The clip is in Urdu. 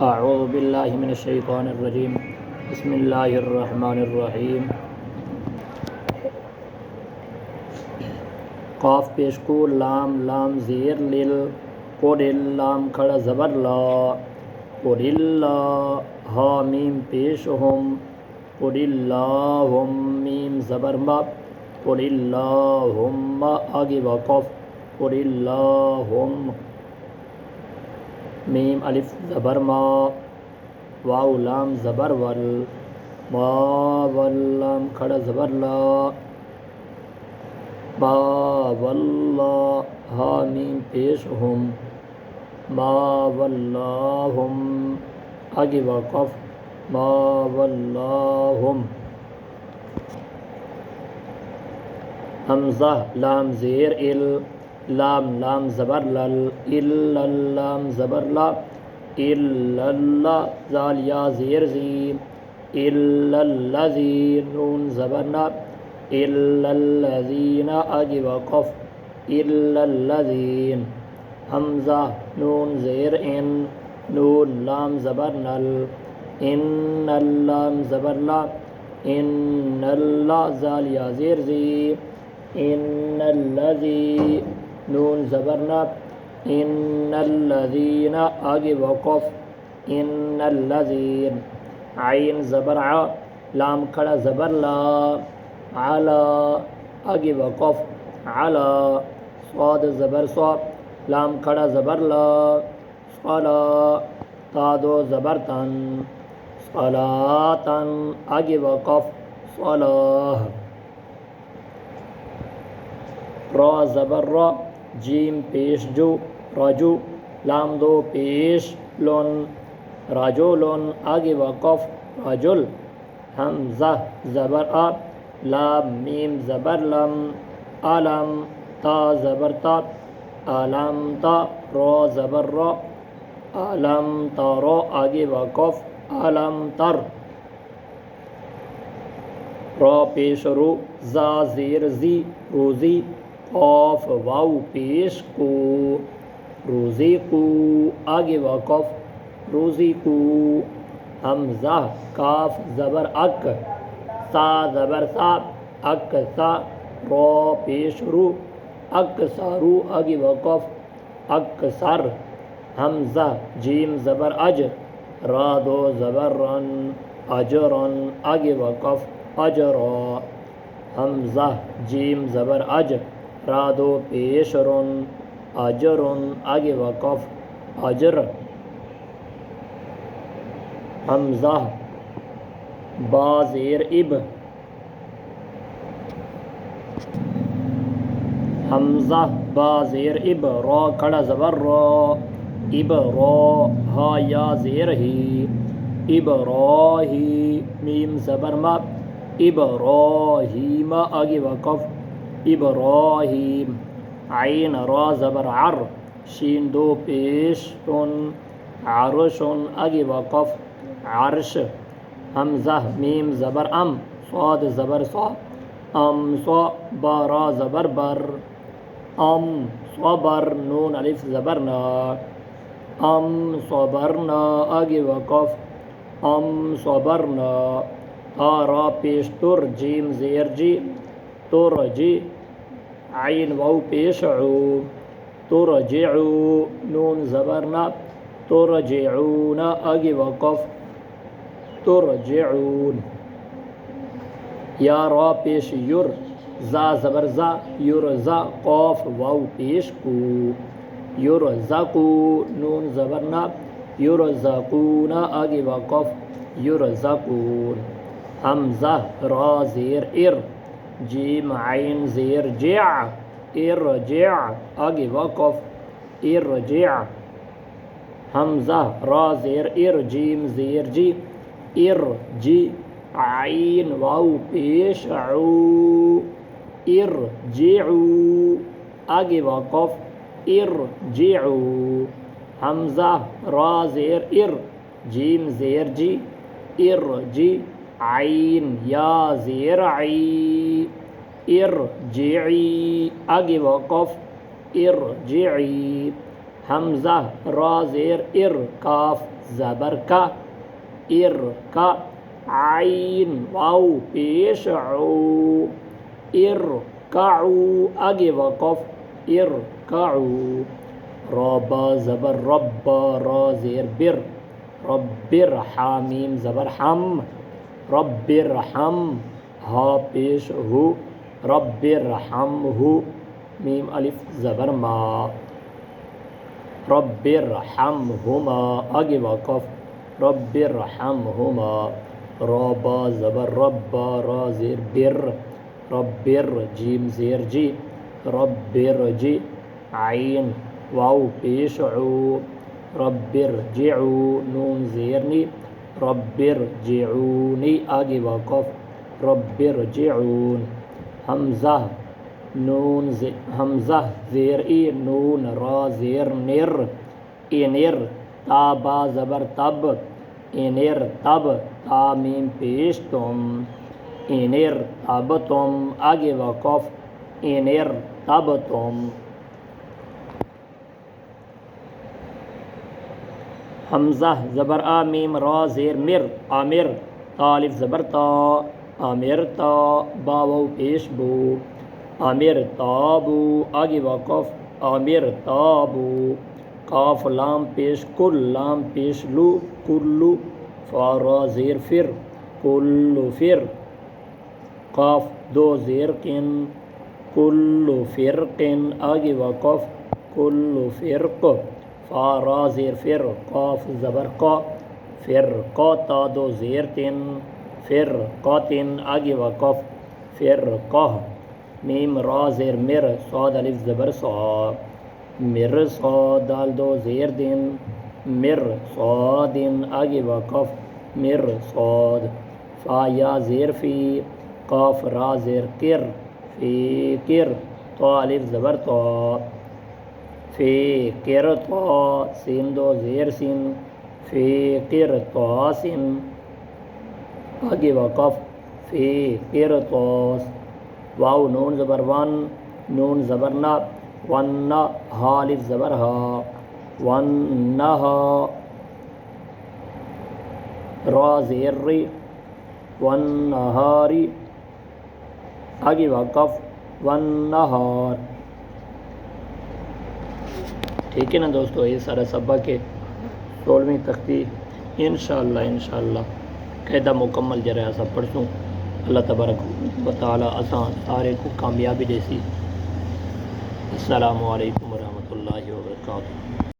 اعوذ باللہ من الشیطان الرجیم بسم اللہ الرحمن الرحیم قاف پیش کو لام لام زیر لل قل لام کھڑا زبر لا قل اللہ ہا میم پیش ہم قل اللہم میم زبر ما قل اللہم آگے وقف قل اللہم میم الف زبر ما واو لام زبر ول ما واللام کھڑا زبر لا ما واللہ ہا میم پیش ہم ما واللہم آگے وقف ما واللہم حمزہ لام زیر ال لام لام زبر لل الا لام زبر لا الا اللہ زال یا زیر زی الا الذی نون زبر نا الا الذین آگے وقف الا الذین حمزہ نون زیر ان نون لام زبر نل ان اللام زبر لا ان اللہ زال یا زیر زی ان الذی نون زبرنا ان الذین آگے وقف ان الذین عین زبر ع لام کھڑا زبر لا علا آگے وقف علا صاد زبر صا لام کھڑا زبر لا صلا تادو زبر تن صلاتن آگے وقف صلاح را زبر را جیم پیش جو راجو لام دو پیش لون راجولون آگے وقف راجل حمزہ زبر آ لام میم زبر لم علم تا زبر تا علم تا را زبر را علم تارا آگے وقف علم تر را پیش رو زا زیر زی روزی قاف واو پیش کو روزی کو آگے وقف روزی کو حمزہ کاف زبر اک سا زبر سا اک سا را پیش رو اک سارو آگے وقف اک سر حمزہ جیم زبر اج را دو زبر رن اجرن آگے وقف اجرا حمزہ جیم زبر اج را دو پیش رن اجرن آگے وقف اجر حمزہ با زیر اب حمزہ با زیر اب را کھڑا زبر را اب را ہا یا زیر ہی اب را ہی میم زبر ما ابراہیم آگے وقف ابراہیم عین را زبر عر شین دو پیش تن عرشن آگے وقف عرش حمزہ میم زبر ام صاد زبر صا ام صا بارا زبر بر ام صبر نون الف زبر نا ام صبرنا آگے وقف ام صبرنا را پیش تر جیم زیر جی تر جی عین واو پیش عو ترجعو نون زبرنا ترجعون آگے وقف ترجعون یا را پیش یر زا زبر زا یرزا قاف واو پیش کو یرزقو نون زبرنا یرزقون آگے وقف یرزقون حمزہ را زیر ار جیم عین زیر جع ارجع آگے وقف ارجع حمزہ را زیر ار جیم زیر جی ارجی عین واو پیش عو ارجعو آگے وقف ارجعو حمزہ را زیر ار جیم زیر جی ارجی عین یا زیر عی ارجعی آگے وقف ارجعی حمزہ را زیر ار کاف زبر کا ار کا عین واو پیش عو ارکعو آگے وقف ارکعو را با زبر رب را زیر بر رب حامیم زبر حم رب ارحم ہا پیش ہو رب ارحمہ میم الف زبر ما رب ارحمہما آگے وقف رب ارحمہما را با زبر رب را زیر بر رب جیم زیر جی رب ارجع عین واو پیش عو رب ارجعو نون زیر نی رب ارجعونی آگے وقف رب ارجعون حمزہ حمزہ زیر ای نون را زیر نر انر تا با زبر تب انر تب تا میم پیش تم انر تب تم آگے وقف انر تب تم حمزہ زبر آ میم را زیر مر آمر الف زبر تا آمر تا باو پیش بو آمر تابو آگے وقف آمر تابو قاف لام پیش کل لام پیش لو کلو فا را زیر فر کلو فر قاف دو زیر قن کلو فرقن آگے وقف کلو فرق فا را زیر فر قاف زبر قا فر قا دو زیر تن فر قاتن آگے وقف فر قہ میم را زیر مر صاد الف زبر صا مر صاد دال دو زیر دن مر صادن آگے وقف مر صاد فا یا زیر فی قاف را زیر کر فی کر تو الف زبر تو فی کر تو سین دو زیر سین فی کر تو سین آگے وقف فی کر تو واو نون زبر ون نون زبر نا ون ہا الف زبر ہا ون نہا را زیر ری ون نہاری آگے وقف ون نہار ٹھیک ہے نا دوستو یہ سارا سبق ہے 16ویں تختی انشاءاللہ قاعدہ مکمل جرا سب پڑھوں اللہ تبارک و تعالی آسان سارے کو کامیابی دے سی السلام علیکم ورحمۃ اللہ وبرکاتہ